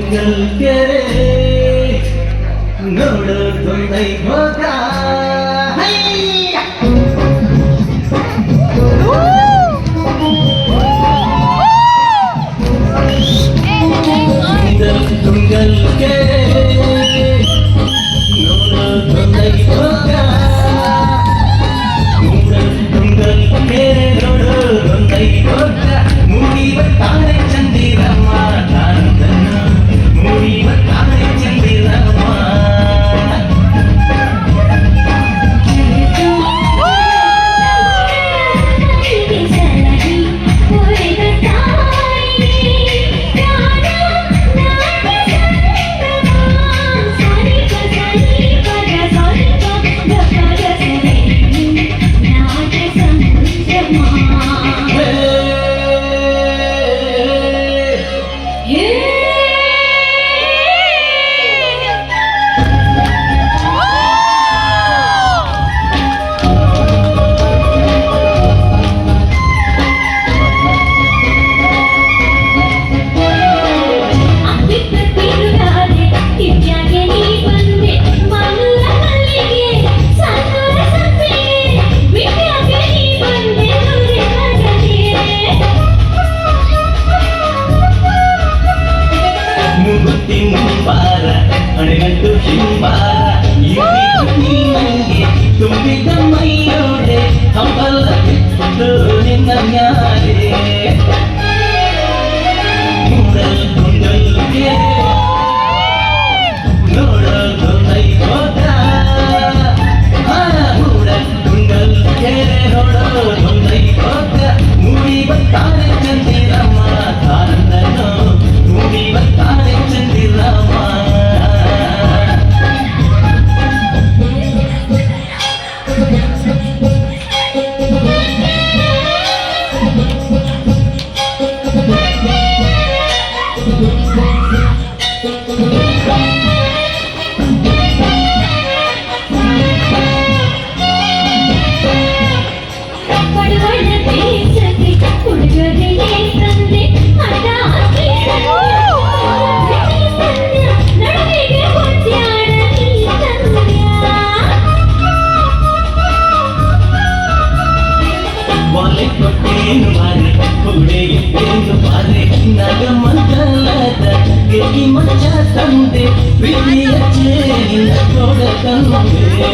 ತುಂಗಲ್ ಕೆರೆ ನೋಡು ತೊಂದೈ ಹೋಗ ತುಂಗಲ್ ಕೆರೆ ನೋಡು ತೊಂದೈ ಹೋಗ ತುಂಗಲ್ ಕೆರೆ ನೋಡು ತೊಂದೈ ಹೋಗ ಮುಡಿವ ತಾಳೆ ಚಂದಿರಮ್ಮ ಕಾಂತನ ಮುಡಿವ ತಾಳೆ ಚಂದಿರಮ್ಮ ಹಿಂಬಾರ ಅಣಗಂಟು ಹಿಂಬಾರ ಈ ನಂಗೆ ತುಂಬಿದ ಮೈಯೋಡೆ ಹಂಬಲ ಬಿಟ್ಟು ನಿನ್ನ ಮ್ಯಾಲೆ ಮೂಡಲ್ ತುಂಗಲ್ ಕೆರೆ ನೋಡೋದು ನೈ ಹೋದ ಮೂಡಲ್ ತುಂಗಲ್ ಕೆರೆ ನೋಡೋದು ನೈ ಹೋದ ಮೂಡಿ ಬರ್ತಾನೆ ಚಂದಿರಮ್ಮ ಕಾಂದನು ಮೂಡಿ ಬರ್ತಾನೆ ಚಂದಿರಮ್ಮ ಕೊಟ್ಟೇನು ಮಾರೆ ಹುಡುಗೆ ಏನು ಮಾರೆ ನಗ ಮಂಗಲದ ಗೆಗಿ ಮಚ್ಚ ತಂದೆ ಪ್ರೀತಿಯ ಚೇನಿನ ಕೊಡ ತಂದೆ